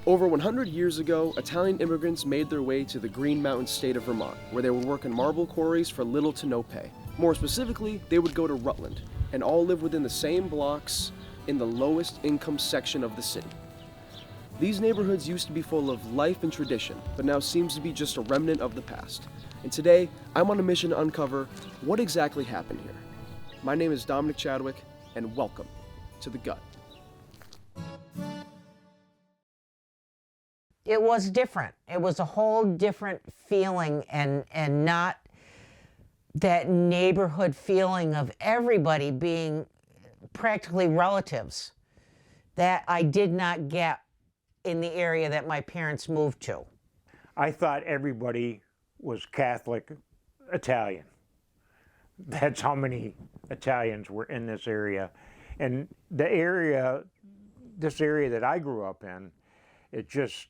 Over 100 years ago, Italian immigrants made their way to the Green Mountain state of Vermont, where they would work in marble quarries for little to no pay. More specifically, they would go to Rutland, and all live within the same blocks in the lowest income section of the city. These neighborhoods used to be full of life and tradition, but now seems to be just a remnant of the past. And today, I'm on a mission to uncover what exactly happened here. My name is Dominik Chadwick, and welcome to The Gut. It was different. It was a whole different feeling, and not that neighborhood feeling of everybody being practically relatives that I did not get in the area that my parents moved to. I thought everybody was Catholic Italian. That's how many Italians were in this area. And this area that I grew up in, it just,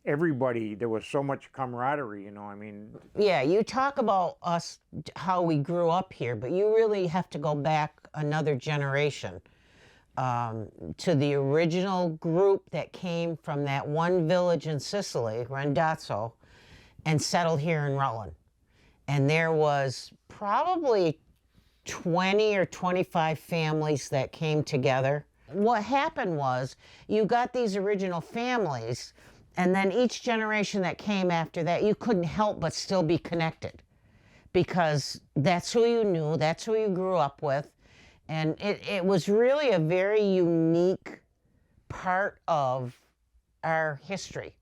everybody, there was so much camaraderie, you know, I mean. Yeah, you talk about us, how we grew up here, but you really have to go back another generation to the original group that came from that one village in Sicily, Randazzo, and settled here in Rutland. And there was probably 20 or 25 families that came together. What happened was you got these original families, and then each generation that came after that, you couldn't help but still be connected, because that's who you knew, that's who you grew up with. And it was really a very unique part of our history.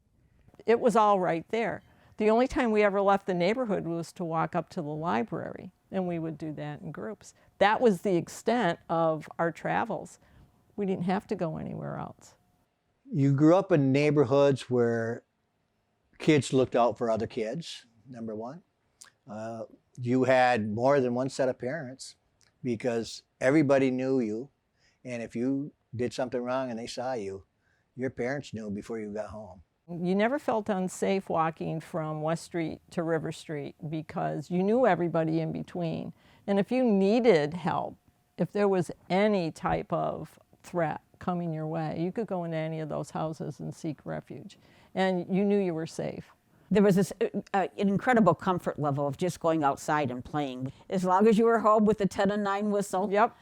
It was all right there. The only time we ever left the neighborhood was to walk up to the library, and we would do that in groups. That was the extent of our travels. We didn't have to go anywhere else. You grew up in neighborhoods where kids looked out for other kids, number one. You had more than one set of parents because everybody knew you. And if you did something wrong and they saw you, your parents knew before you got home. You never felt unsafe walking from West Street to River Street because you knew everybody in between. And if you needed help, if there was any type of threat coming your way, you could go into any of those houses and seek refuge. And you knew you were safe. There was this an incredible comfort level of just going outside and playing. As long as you were home with the 10 and 9 whistle, Yep.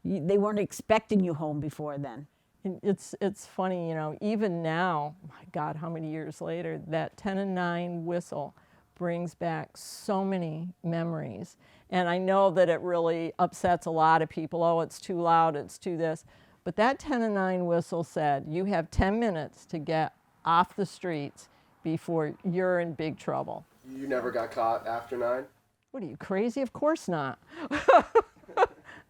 They weren't expecting you home before then. It's funny, you know, even now, my God, how many years later, that 10 and 9 whistle brings back so many memories. And I know that it really upsets a lot of people. Oh, it's too loud, it's too this. But that 10 and 9 whistle said, you have 10 minutes to get off the streets before you're in big trouble. You never got caught after 9? What are you, crazy? Of course not.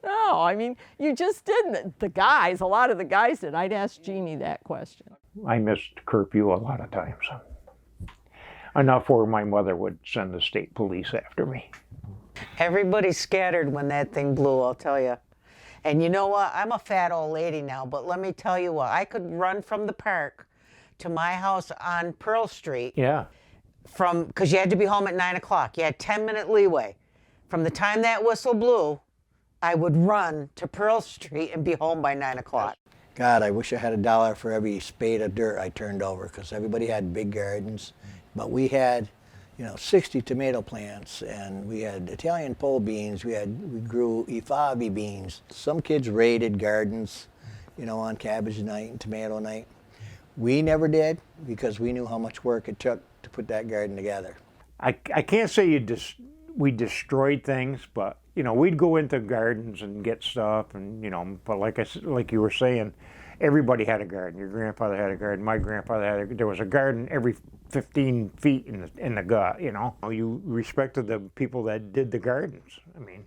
No, I mean, you just didn't. The guys, a lot of the guys did. I'd ask Jeannie that question. I missed curfew a lot of times. Enough where my mother would send the state police after me. Everybody scattered when that thing blew, I'll tell you. And you know what? I'm a fat old lady now, but let me tell you what. I could run from the park to my house on Pearl Street. Yeah. Because you had to be home at 9 o'clock. You had 10-minute leeway. From the time that whistle blew, I would run to Pearl Street and be home by 9 o'clock. God, I wish I had $1 for every spade of dirt I turned over, because everybody had big gardens. But we had, 60 tomato plants, and we had Italian pole beans. We grew Ifavi beans. Some kids raided gardens, on cabbage night and tomato night. We never did, because we knew how much work it took to put that garden together. I can't say we destroyed things, but we'd go into gardens and get stuff, and but like you were saying, everybody had a garden. Your grandfather had a garden. My grandfather had there was a garden every 15 feet in the gut. You respected the people that did the gardens. I mean,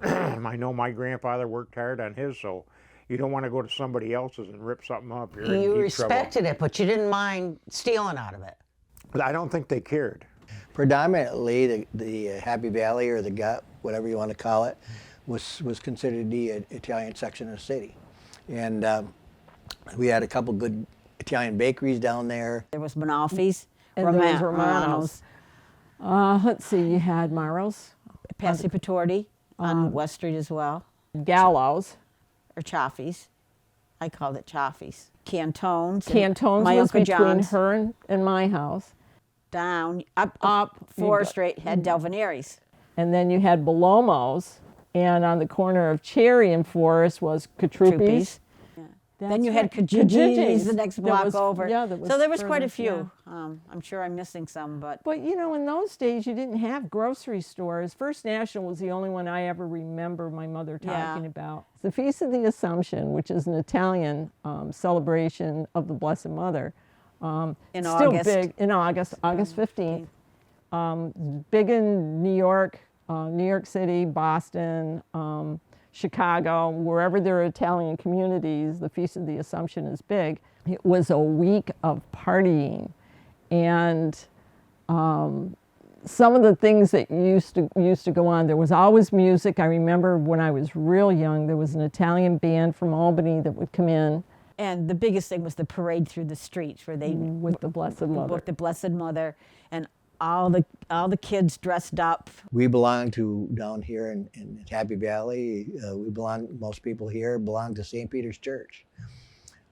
I know my grandfather worked hard on his, so you don't want to go to somebody else's and rip something up. You're in You deep respected trouble. it, but you didn't mind stealing out of it. But I don't think they cared. Predominantly, the Happy Valley, or the Gut, whatever you want to call it, was considered the Italian section of the city. And we had a couple good Italian bakeries down there. There was Manalfi's, And there was Romano's. Let's see, you had Maro's. Passapatorti on West Street as well, Gallows. or Chaffee's. I called it Chaffee's. Cantones. Cantones my was Uncle between John's. her and my house. Down, up you Forest go- Street had Delvinaries. And then you had Belomos, and on the corner of Cherry and Forest was Katruppi's. Then you had That's Kajiji's the next That block was- over. Yeah, that was so there was quite a further, few. I'm sure I'm missing some, but But you know, in those days, you didn't have grocery stores. First National was the only one I ever remember my mother talking Yeah. about. The Feast of the Assumption, which is an Italian celebration of the Blessed Mother, in still August. big in August 15th. Big in New York City, Boston, Chicago, wherever there are Italian communities, the Feast of the Assumption is big. It was a week of partying, and some of the things that used to go on, there was always music. I remember when I was real young, there was an Italian band from Albany that would come in And the biggest thing was the parade through the streets where they with the Blessed Mother. with the Blessed Mother, and all the kids dressed up. We belong to, down here in Happy Valley, most people here belong to St. Peter's Church.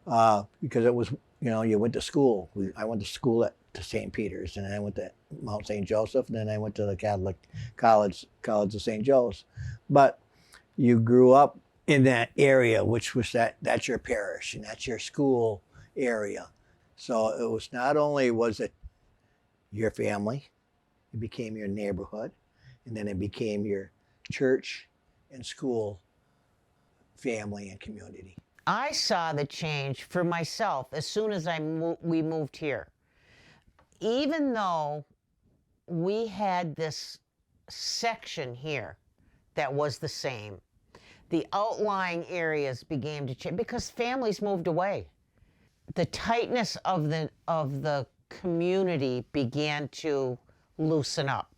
Because it was, you went to school. I went to school to St. Peter's, and then I went to Mount St. Joseph, and then I went to the Catholic College of St. Joe's. But you grew up in that area, which was that's your parish, and that's your school area. So it was not only was it your family, it became your neighborhood, and then it became your church and school, family and community. I saw the change for myself as soon as we moved here. Even though we had this section here that was the same, the outlying areas began to change because families moved away. The tightness of the community began to loosen up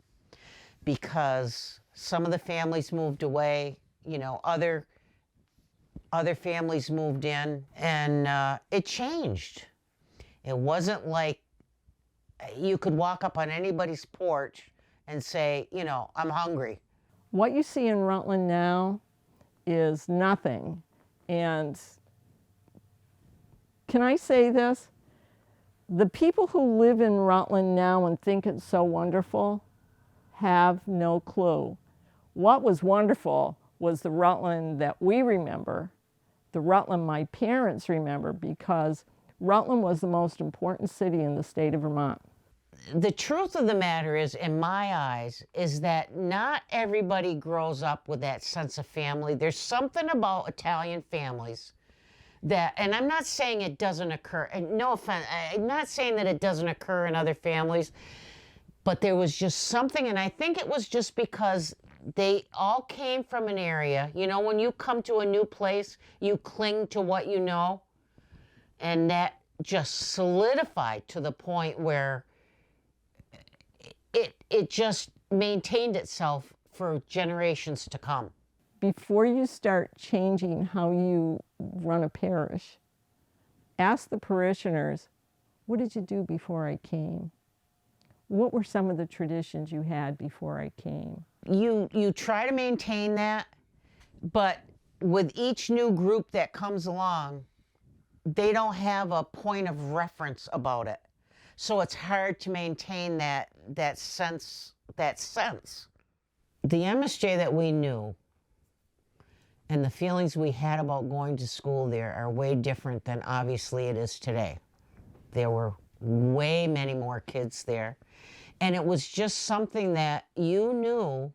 because some of the families moved away, other families moved in, and it changed. It wasn't like you could walk up on anybody's porch and say, I'm hungry. What you see in Rutland now is nothing. And can I say this? The people who live in Rutland now and think it's so wonderful have no clue. What was wonderful was the Rutland that we remember, the Rutland my parents remember, because Rutland was the most important city in the state of Vermont. The truth of the matter is, in my eyes, is that not everybody grows up with that sense of family. There's something about Italian families that, and I'm not saying it doesn't occur, and no offense, I'm not saying that it doesn't occur in other families, but there was just something, and I think it was just because they all came from an area. When you come to a new place, you cling to what you know, and that just solidified to the point where it just maintained itself for generations to come. Before you start changing how you run a parish, ask the parishioners, what did you do before I came? What were some of the traditions you had before I came? You try to maintain that, but with each new group that comes along, they don't have a point of reference about it. So it's hard to maintain that sense. The MSJ that we knew and the feelings we had about going to school there are way different than obviously it is today. There were way many more kids there. And it was just something that you knew,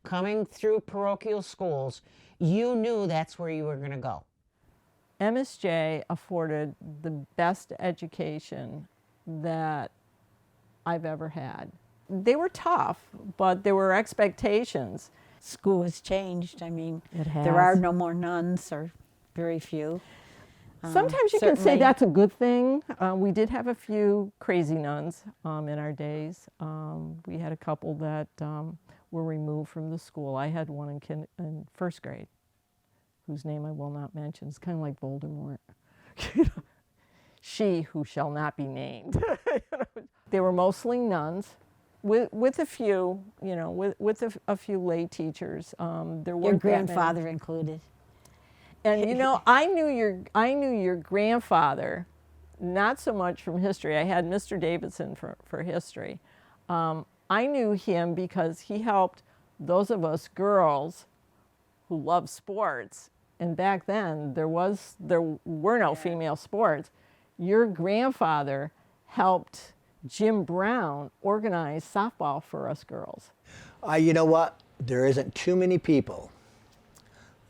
coming through parochial schools, you knew that's where you were going to go. MSJ afforded the best education that I've ever had. They were tough, but there were expectations. School has changed. I mean, It has. there are no more nuns, or very few. Sometimes you can say certainly- that's a good thing. We did have a few crazy nuns in our days. We had a couple that were removed from the school. I had one in first grade, whose name I will not mention. It's kind of like Voldemort. She who shall not be named. They were mostly nuns, with a few, with a few lay teachers. There Your weren't that many. grandfather included. And you know, I knew your grandfather, not so much from history. I had Mr. Davidson for history. I knew him because he helped those of us girls who love sports. And back then there were no female sports. Your grandfather helped Jim Brown organize softball for us girls. You know what? There isn't too many people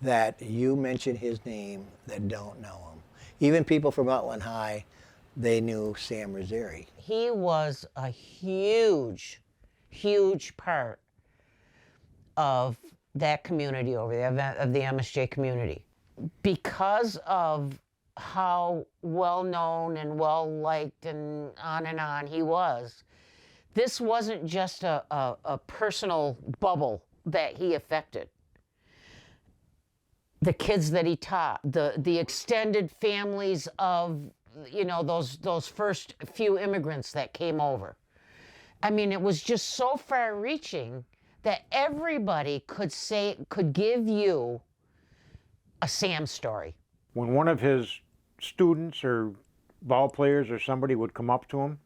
that you mention his name that don't know him. Even people from Rutland High, they knew Sam Roseri. He was a huge, huge part of that community over there, of the MSJ community. Because of how well-known and well-liked and on he was, this wasn't just a personal bubble that he affected. The kids that he taught, the extended families of, you know, those first few immigrants that came over. I mean, it was just so far-reaching that everybody could give you a Sam story. When one of his students or ball players or somebody would come up to him,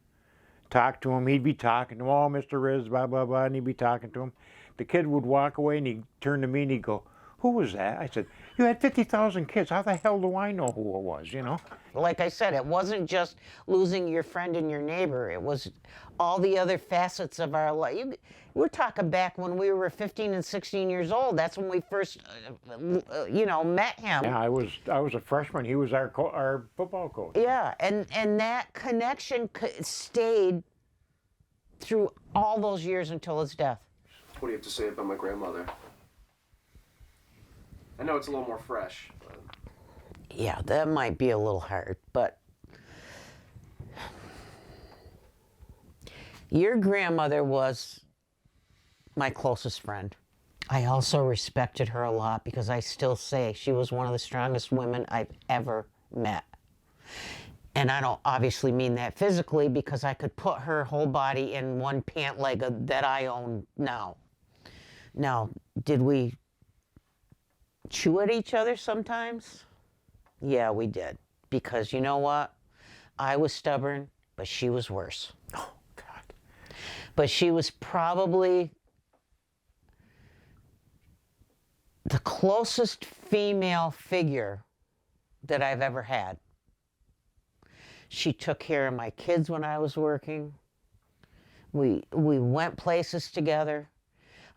talk to him, he'd be talking to him, oh, Mr. Riz, blah, blah, blah, and he'd be talking to him. The kid would walk away and he'd turn to me and he'd go, who was that? I said, you had 50,000 kids. How the hell do I know who it was, you know? Like I said, it wasn't just losing your friend and your neighbor. It was all the other facets of our life. We're talking back when we were 15 and 16 years old. That's when we first, you know, met him. Yeah, I was a freshman. He was our football coach. Yeah, and that connection stayed through all those years until his death. What do you have to say about my grandmother? I know it's a little more fresh, but... Yeah, that might be a little hard, but your grandmother was my closest friend. I also respected her a lot because I still say she was one of the strongest women I've ever met. And I don't obviously mean that physically because I could put her whole body in one pant leg that I own now. Now, did we chew at each other sometimes? Yeah, we did. Because you know what? I was stubborn, but she was worse. Oh, God. But she was probably the closest female figure that I've ever had. She took care of my kids when I was working. We went places together.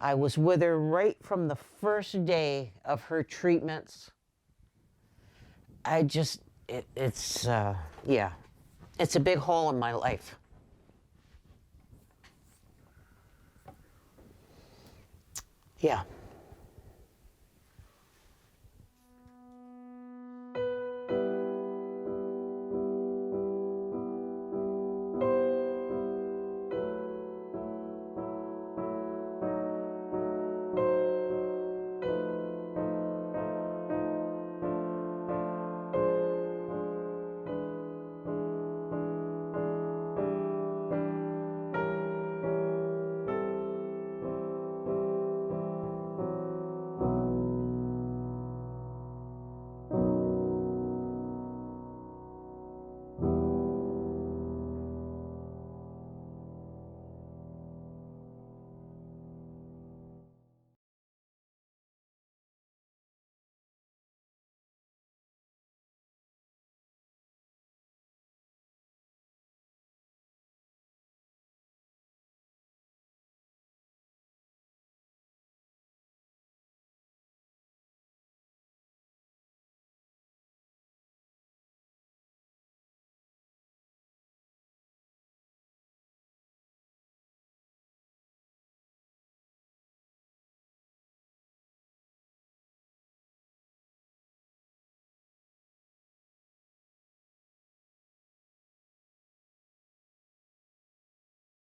I was with her right from the first day of her treatments. It's a big hole in my life. Yeah.